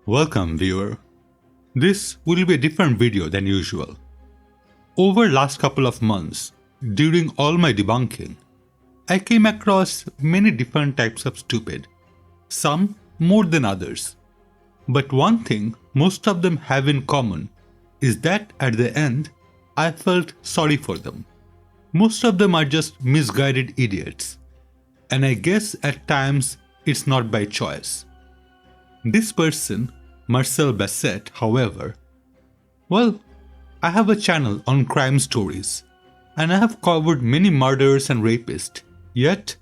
Welcome viewer. This will be a different video than usual. Over last couple of months, during all my debunking, I came across many different types of stupid, some more than others. But one thing most of them have in common is that at the end, I felt sorry for them. Most of them are just misguided idiots. And I guess at times it's not by choice. This person, Marcel Bessette, however, well, I have a channel on crime stories and I have covered many murderers and rapists, yet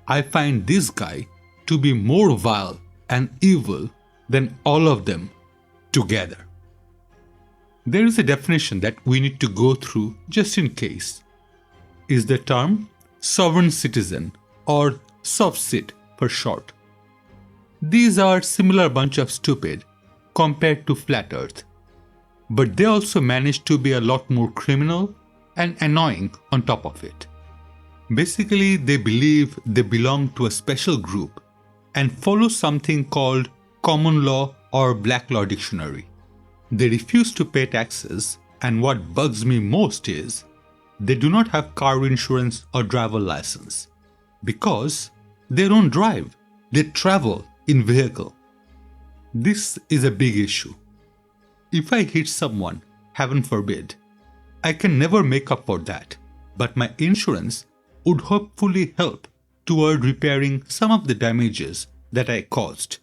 I find this guy to be more vile and evil than all of them together. There is a definition that we need to go through just in case. Is the term sovereign citizen or SovCit for short. These are similar bunch of stupid compared to Flat Earth, but they also manage to be a lot more criminal and annoying on top of it. Basically, they believe they belong to a special group and follow something called common law or black law dictionary. They refuse to pay taxes, and what bugs me most is they do not have car insurance or driver license because they don't drive, they travel in vehicle. This is a big issue. If I hit someone, heaven forbid, I can never make up for that, but my insurance would hopefully help toward repairing some of the damages that I caused.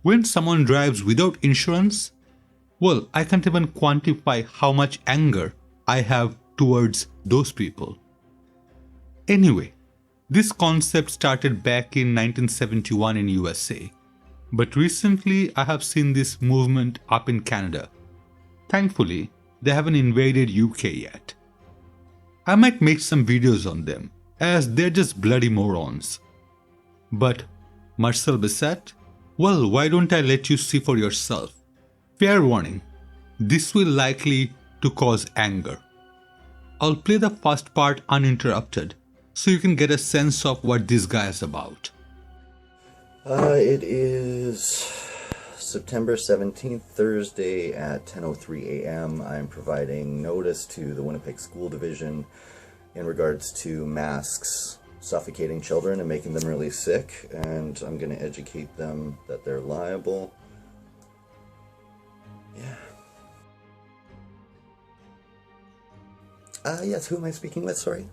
When someone drives without insurance, well, I can't even quantify how much anger I have towards those people. Anyway, this concept started back in 1971 in USA, but recently I have seen this movement up in Canada. Thankfully, they haven't invaded UK yet. I might make some videos on them, as they're just bloody morons. But Marcel Bessette? Well, why don't I let you see for yourself? Fair warning, this will likely to cause anger. I'll play the first part uninterrupted, so you can get a sense of what this guy is about. It is September 17th, Thursday at 10:03 a.m. I'm providing notice to the Winnipeg School Division in regards to masks suffocating children and making them really sick, and I'm going to educate them that they're liable. Yeah. Yes, who am I speaking with? Sorry.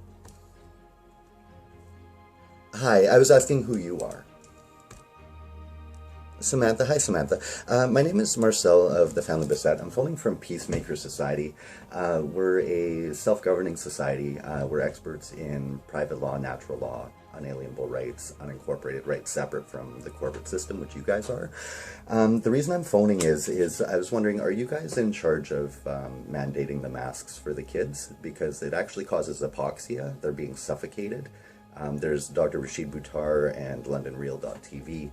Hi, I was asking who you are. Samantha. Hi, Samantha. My name is Marcel of the family Bessette. I'm phoning from Peacemaker Society. We're a self-governing society. We're experts in private law, natural law, unalienable rights, unincorporated rights, separate from the corporate system, which you guys are. The reason I'm phoning is I was wondering, are you guys in charge of mandating the masks for the kids? Because it actually causes hypoxia. They're being suffocated. There's Dr. Rashid Buttar and LondonReal.tv.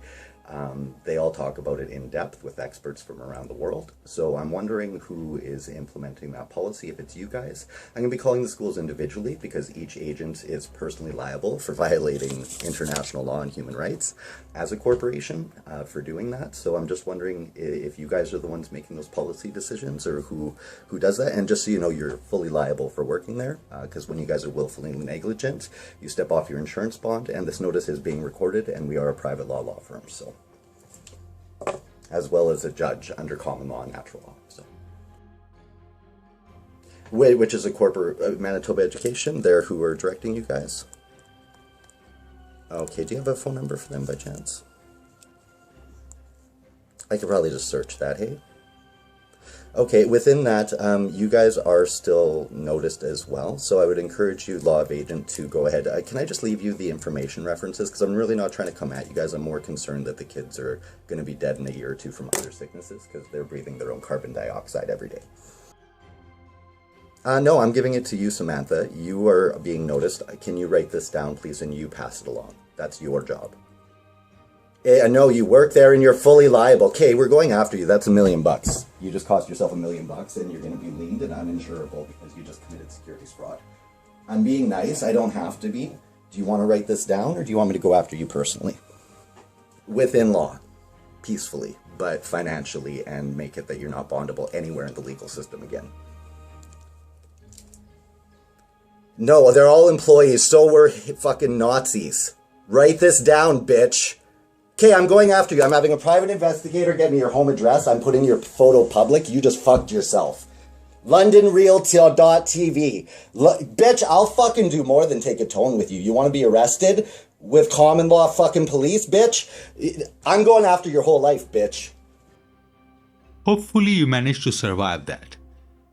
They all talk about it in depth with experts from around the world. So I'm wondering who is implementing that policy, if it's you guys. I'm going to be calling the schools individually because each agent is personally liable for violating international law and human rights as a corporation for doing that. So I'm just wondering if you guys are the ones making those policy decisions or who does that. And just so you know, you're fully liable for working there because when you guys are willfully negligent, you step off your insurance bond, and this notice is being recorded, and we are a private law firm. So, as well as a judge under common law and natural law. So, which is a corporate Manitoba Education. They're who are directing you guys. Okay, do you have a phone number for them by chance? I could probably just search that, hey? Okay, within that, you guys are still noticed as well, so I would encourage you, Law of Agent, to go ahead. Can I just leave you the information references? Because I'm really not trying to come at you guys. I'm more concerned that the kids are going to be dead in a year or two from other sicknesses because they're breathing their own carbon dioxide every day. No, I'm giving it to you, Samantha. You are being noticed. Can you write this down, please, and you pass it along? That's your job. I know you work there and you're fully liable. Okay, we're going after you. That's $1 million. You just cost yourself $1 million and you're going to be liened and uninsurable because you just committed securities fraud. I'm being nice. I don't have to be. Do you want to write this down or do you want me to go after you personally? Within law. Peacefully. but financially, and make it that you're not bondable anywhere in the legal system again. No, they're all employees, so we're fucking Nazis. Write this down, bitch. Okay, I'm going after you. I'm having a private investigator get me your home address. I'm putting your photo public. You just fucked yourself. LondonReal.tv. Bitch, I'll fucking do more than take a tone with you. You want to be arrested with common law fucking police, bitch? I'm going after your whole life, bitch. Hopefully you managed to survive that.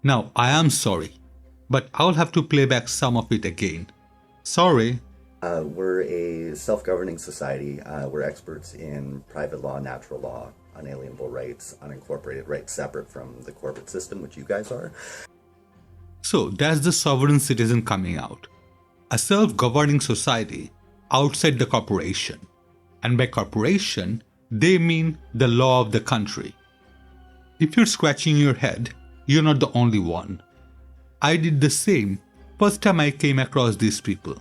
Now, I am sorry, but I'll have to play back some of it again. Sorry. We're a self-governing society. We're experts in private law, natural law, unalienable rights, unincorporated rights separate from the corporate system, which you guys are. So that's the sovereign citizen coming out. A self-governing society outside the corporation. And by corporation, they mean the law of the country. If you're scratching your head, you're not the only one. I did the same first time I came across these people.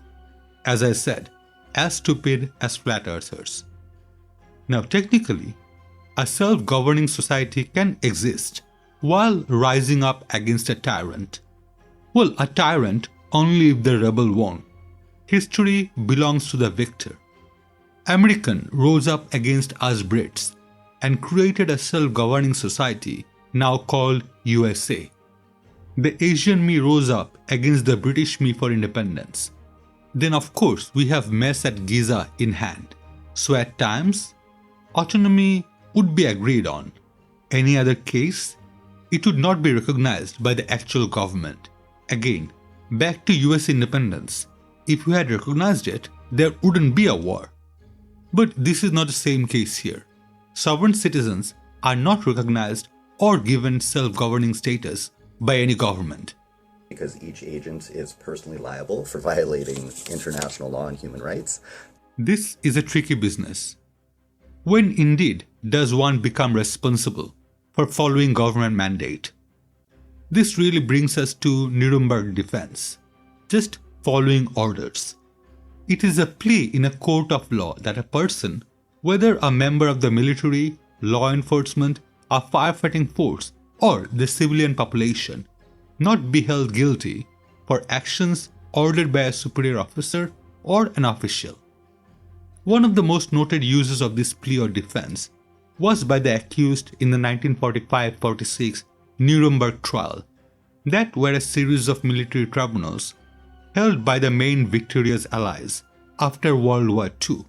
As I said, as stupid as flat earthers. Now technically, a self-governing society can exist while rising up against a tyrant. Well, a tyrant only if the rebel won. History belongs to the victor. American rose up against us Brits and created a self-governing society now called USA. The Asian me rose up against the British me for independence. Then of course we have mess at Giza in hand. So at times, autonomy would be agreed on. Any other case, it would not be recognized by the actual government. Again, back to US independence. If we had recognized it, there wouldn't be a war. But this is not the same case here. Sovereign citizens are not recognized or given self-governing status by any government. Because each agent is personally liable for violating international law and human rights. This is a tricky business. When indeed does one become responsible for following government mandate? This really brings us to Nuremberg defense, just following orders. It is a plea in a court of law that a person, whether a member of the military, law enforcement, a firefighting force, or the civilian population, not be held guilty for actions ordered by a superior officer or an official. One of the most noted uses of this plea or defense was by the accused in the 1945-46 Nuremberg trial. That were a series of military tribunals held by the main victorious allies after World War II,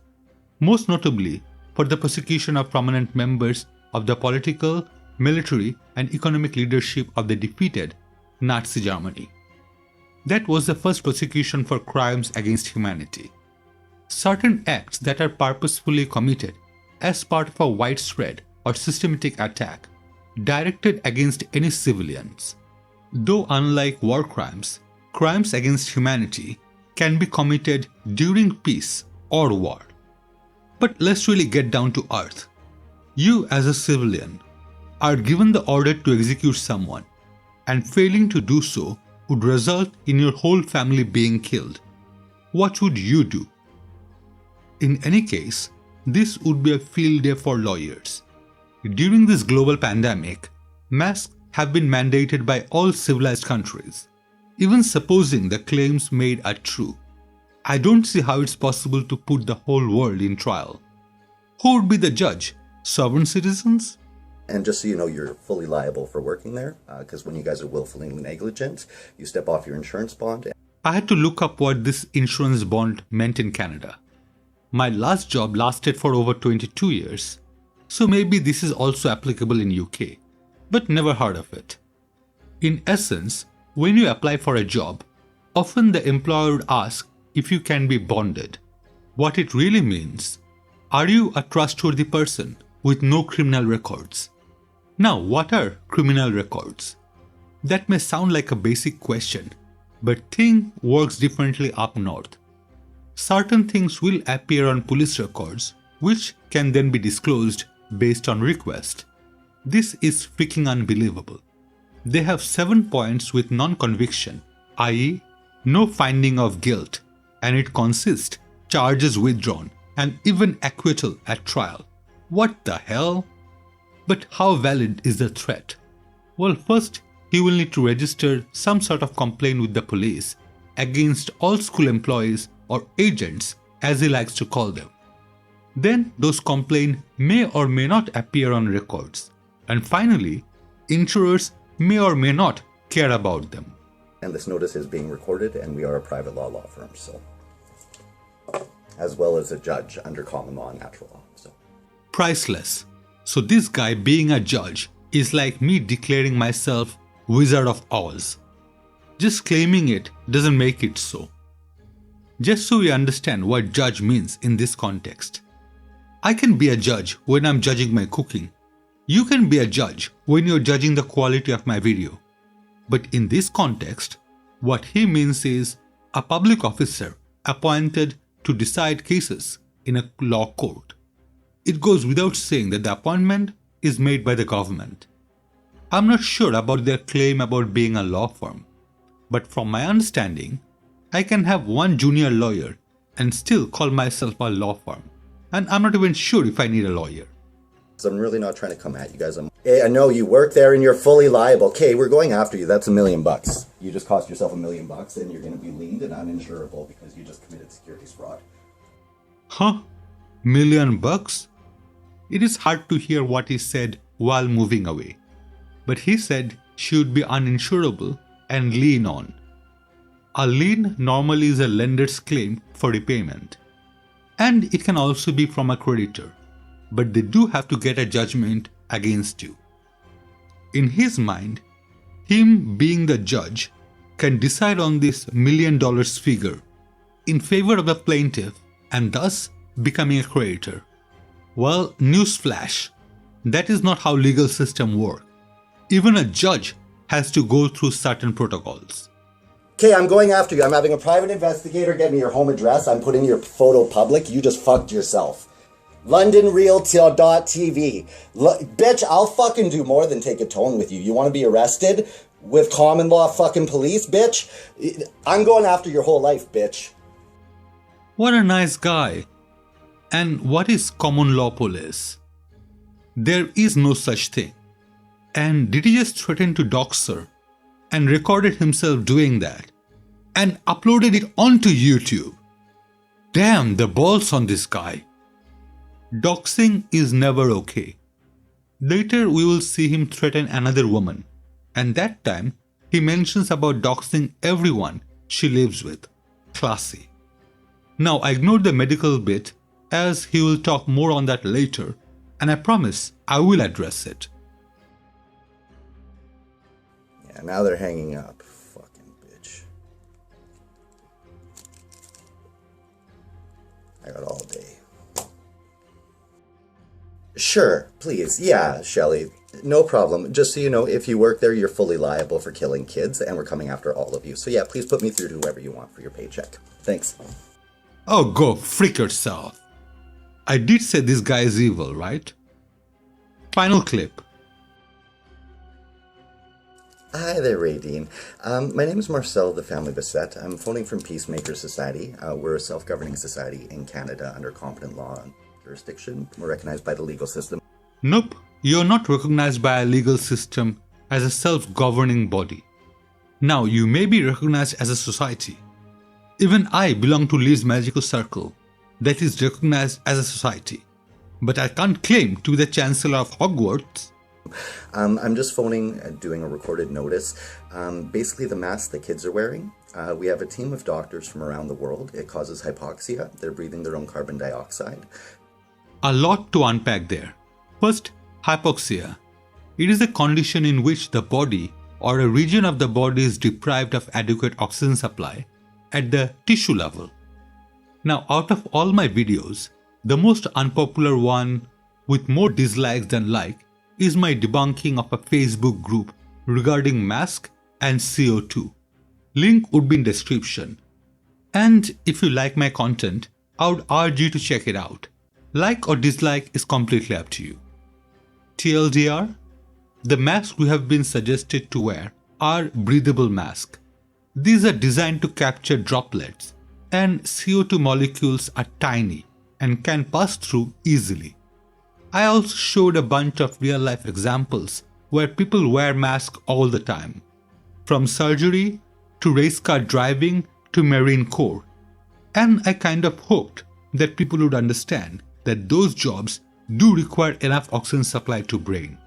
most notably for the persecution of prominent members of the political, military, and economic leadership of the defeated Nazi Germany. That was the first persecution for crimes against humanity. Certain acts that are purposefully committed as part of a widespread or systematic attack directed against any civilians. Though unlike war crimes, crimes against humanity can be committed during peace or war. But let's really get down to earth. You as a civilian are given the order to execute someone, and failing to do so would result in your whole family being killed. What would you do? In any case, this would be a field day for lawyers. During this global pandemic, masks have been mandated by all civilized countries. Even supposing the claims made are true, I don't see how it's possible to put the whole world in trial. Who would be the judge? Sovereign citizens? And just so you know, you're fully liable for working there, because when you guys are willfully negligent, you step off your insurance bond. I had to look up what this insurance bond meant in Canada. My last job lasted for over 22 years, so maybe this is also applicable in UK, but never heard of it. In essence, when you apply for a job, often the employer would ask if you can be bonded. What it really means, are you a trustworthy person with no criminal records? Now, what are criminal records? That may sound like a basic question, but thing works differently up north. Certain things will appear on police records, which can then be disclosed based on request. This is freaking unbelievable. They have 7 points with non-conviction, i.e., no finding of guilt, and it consists charges withdrawn and even acquittal at trial. What the hell? But how valid is the threat? Well, first, he will need to register some sort of complaint with the police against all school employees or agents, as he likes to call them. Then those complaints may or may not appear on records. And finally, insurers may or may not care about them. And this notice is being recorded, and we are a private law firm, so as well as a judge under common law and natural law. So Priceless. So this guy being a judge is like me declaring myself Wizard of Oz. Just claiming it doesn't make it so. Just so we understand what judge means in this context. I can be a judge when I'm judging my cooking. You can be a judge when you're judging the quality of my video. But in this context, what he means is a public officer appointed to decide cases in a law court. It goes without saying that the appointment is made by the government. I'm not sure about their claim about being a law firm, but from my understanding, I can have one junior lawyer and still call myself a law firm. And I'm not even sure if I need a lawyer. So I'm really not trying to come at you guys. Hey, I know you work there and you're fully liable. Okay, we're going after you. That's $1 million. You just cost yourself $1 million and you're going to be liened and uninsurable because you just committed securities fraud. Huh? $1 million? It is hard to hear what he said while moving away. But he said she would be uninsurable and lien on. A lien normally is a lender's claim for repayment. And it can also be from a creditor. But they do have to get a judgment against you. In his mind, him being the judge can decide on this $1 million figure in favor of the plaintiff and thus becoming a creditor. Well, newsflash, that is not how legal system work. Even a judge has to go through certain protocols. Okay, I'm going after you. I'm having a private investigator get me your home address. I'm putting your photo public. You just fucked yourself. LondonRealTV. Bitch, I'll fucking do more than take a tone with you. You want to be arrested with common law fucking police, bitch? I'm going after your whole life, bitch. What a nice guy. And what is common law police? There is no such thing. And did he just threaten to dox her and recorded himself doing that and uploaded it onto YouTube? Damn, the balls on this guy. Doxing is never okay. Later we will see him threaten another woman, and that time he mentions about doxing everyone she lives with. Classy. Now I ignored the medical bit as he will talk more on that later, and I promise I will address it. Yeah, now they're hanging up. Fucking bitch. I got all day. Sure, please. Yeah, Shelly. No problem. Just so you know, if you work there, you're fully liable for killing kids, and we're coming after all of you. So yeah, please put me through to whoever you want for your paycheck. Thanks. Oh, go freak yourself. I did say this guy is evil, right? Final clip. Hi there, Radine. My name is Marcel Bessette. I'm phoning from Peacemaker Society. We're a self-governing society in Canada under competent law and jurisdiction. We're recognized by the legal system. Nope, you're not recognized by a legal system as a self-governing body. Now, you may be recognized as a society. Even I belong to Lee's magical circle that is recognized as a society. But I can't claim to be the Chancellor of Hogwarts. I'm just phoning, doing a recorded notice. Basically, the mask the kids are wearing. We have a team of doctors from around the world. It causes hypoxia. They're breathing their own carbon dioxide. A lot to unpack there. First, hypoxia. It is a condition in which the body or a region of the body is deprived of adequate oxygen supply at the tissue level. Now, out of all my videos, the most unpopular one with more dislikes than like is my debunking of a Facebook group regarding mask and CO2. Link would be in description. And if you like my content, I would urge you to check it out. Like or dislike is completely up to you. TLDR, the masks we have been suggested to wear are breathable masks. These are designed to capture droplets, and CO2 molecules are tiny and can pass through easily. I also showed a bunch of real-life examples where people wear masks all the time, from surgery to race car driving to Marine Corps. And I kind of hoped that people would understand that those jobs do require enough oxygen supply to brain.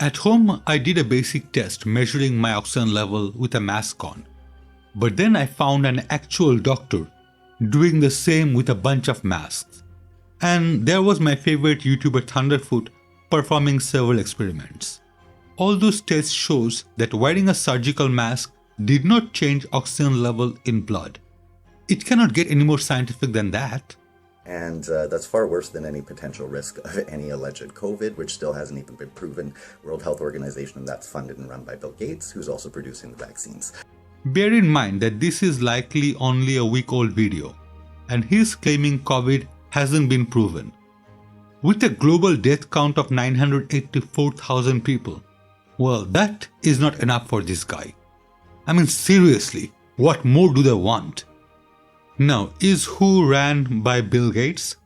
At home, I did a basic test measuring my oxygen level with a mask on. But then I found an actual doctor doing the same with a bunch of masks. And there was my favorite YouTuber Thunderfoot performing several experiments. All those tests shows that wearing a surgical mask did not change oxygen level in blood. It cannot get any more scientific than that. And that's far worse than any potential risk of any alleged COVID, which still hasn't even been proven. World Health Organization, that's funded and run by Bill Gates, who's also producing the vaccines. Bear in mind that this is likely only a week-old video, and he's claiming COVID hasn't been proven. With a global death count of 984,000 people, well, that is not enough for this guy. I mean, seriously, what more do they want? Now, is WHO ran by Bill Gates?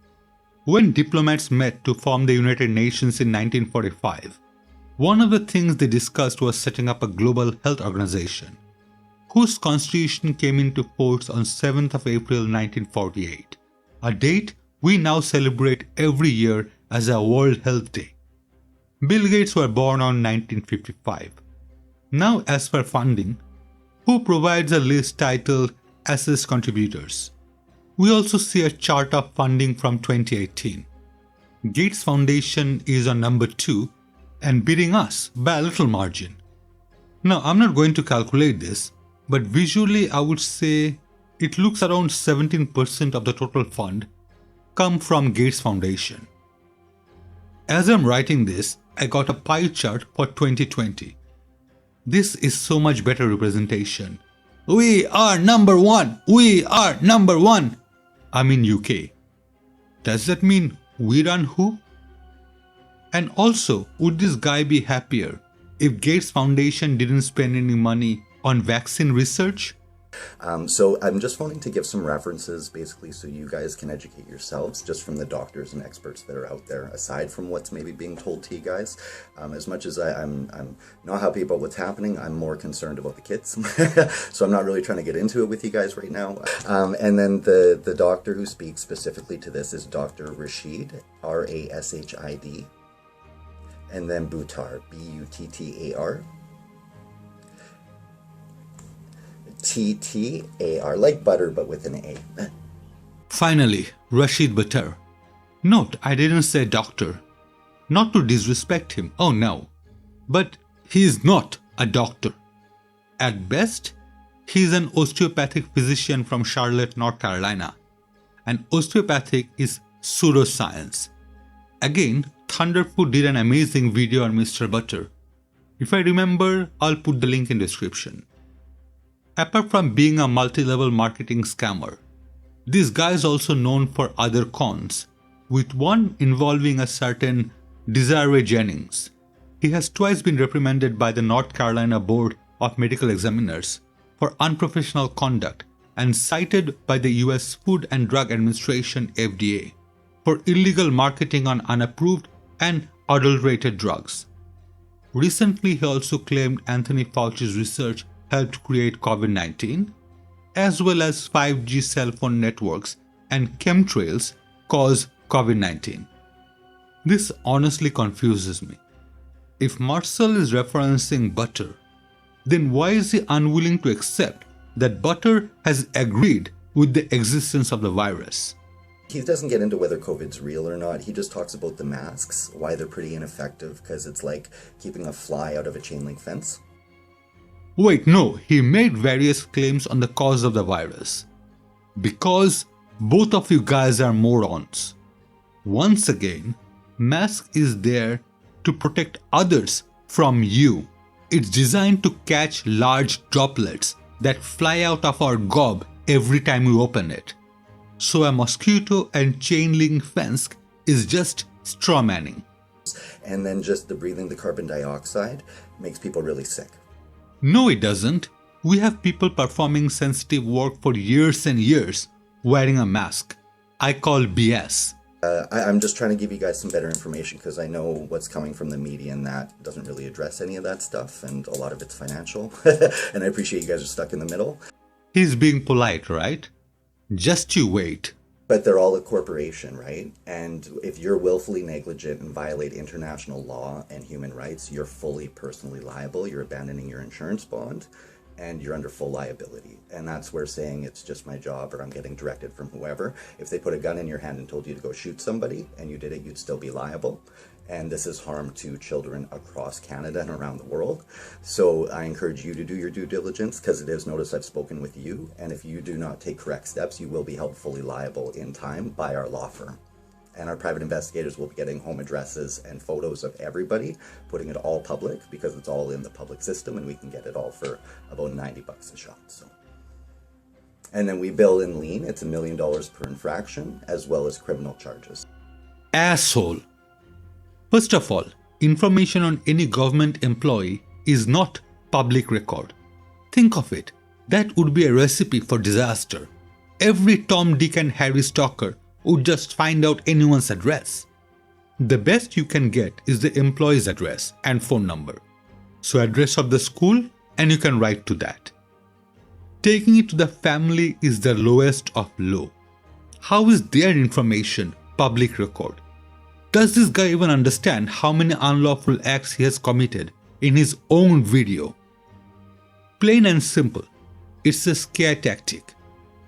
When diplomats met to form the United Nations in 1945, one of the things they discussed was setting up a global health organization, whose constitution came into force on 7th of April 1948, a date we now celebrate every year as a World Health Day. Bill Gates was born on 1955. Now, as for funding, WHO provides a list titled Assess Contributors. We also see a chart of funding from 2018. Gates Foundation is on number 2 and beating us by a little margin. Now, I'm not going to calculate this, but visually I would say it looks around 17% of the total fund come from Gates Foundation. As I'm writing this, I got a pie chart for 2020. This is so much better representation. We are number 1! We are number 1! I'm in UK. Does that mean we run WHO? And also, would this guy be happier if Gates Foundation didn't spend any money on vaccine research? So I'm just wanting to give some references basically so you guys can educate yourselves just from the doctors and experts that are out there, aside from what's maybe being told to you guys. As much as I'm not happy about what's happening, I'm more concerned about the kids. So I'm not really trying to get into it with you guys right now. And then the doctor who speaks specifically to this is Dr. Rashid, R-A-S-H-I-D, and then Buttar, B-U-T-T-A-R. T-T-A-R, like butter but with an A. Finally, Rashid Buttar. Note, I didn't say doctor. Not to disrespect him, oh no. But he is not a doctor. At best, he is an osteopathic physician from Charlotte, North Carolina. And osteopathic is pseudoscience. Again, Thunderfoot did an amazing video on Mr. Buttar. If I remember, I'll put the link in description. Apart from being a multi-level marketing scammer, this guy is also known for other cons, with one involving a certain Desiree Jennings. He has twice been reprimanded by the North Carolina Board of Medical Examiners for unprofessional conduct and cited by the US Food and Drug Administration FDA for illegal marketing on unapproved and adulterated drugs. Recently, he also claimed Anthony Fauci's research helped create COVID-19, as well as 5G cell phone networks and chemtrails cause COVID-19. This honestly confuses me. If Marcel is referencing Buttar, then why is he unwilling to accept that Buttar has agreed with the existence of the virus? He doesn't get into whether COVID's real or not. He just talks about the masks, why they're pretty ineffective, because it's like keeping a fly out of a chain link fence. Wait, no, he made various claims on the cause of the virus. Because both of you guys are morons. Once again, mask is there to protect others from you. It's designed to catch large droplets that fly out of our gob every time we open it. So a mosquito and chain link fence is just straw manning. And then just the breathing the carbon dioxide makes people really sick. No, it doesn't. We have people performing sensitive work for years and years wearing a mask. I call BS. I'm just trying to give you guys some better information because I know what's coming from the media and that doesn't really address any of that stuff, and a lot of it's financial. And I appreciate you guys are stuck in the middle. He's being polite, right? Just you wait. But they're all a corporation, right? And if you're willfully negligent and violate international law and human rights, you're fully personally liable. You're abandoning your insurance bond and you're under full liability. And that's where saying it's just my job or I'm getting directed from whoever. If they put a gun in your hand and told you to go shoot somebody and you did it, you'd still be liable. And this is harm to children across Canada and around the world. So I encourage you to do your due diligence because it is notice I've spoken with you. And if you do not take correct steps, you will be held fully liable in time by our law firm. And our private investigators will be getting home addresses and photos of everybody, putting it all public because it's all in the public system and we can get it all for about $90 a shot. So. And then we bill in lien. It's $1 million per infraction as well as criminal charges. Asshole. First of all, information on any government employee is not public record. Think of it. That would be a recipe for disaster. Every Tom, Dick and Harry stalker would just find out anyone's address. The best you can get is the employee's address and phone number. So address of the school and you can write to that. Taking it to the family is the lowest of low. How is their information public record? Does this guy even understand how many unlawful acts he has committed in his own video? Plain and simple, it's a scare tactic.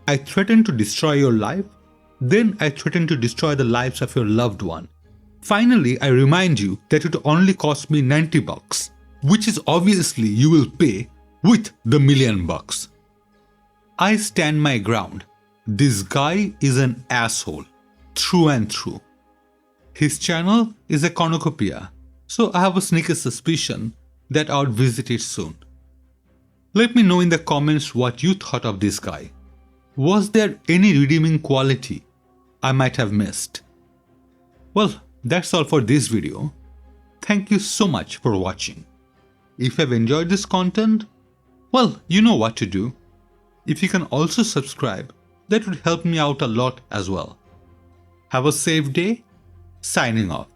I threaten to destroy your life, then I threaten to destroy the lives of your loved one. Finally, I remind you that it only cost me $90, which is obviously you will pay with the $1 million. I stand my ground. This guy is an asshole, through and through. His channel is a cornucopia, so I have a sneaky suspicion that I would visit it soon. Let me know in the comments what you thought of this guy. Was there any redeeming quality I might have missed? Well, that's all for this video. Thank you so much for watching. If you have enjoyed this content, well, you know what to do. If you can also subscribe, that would help me out a lot as well. Have a safe day. Signing off.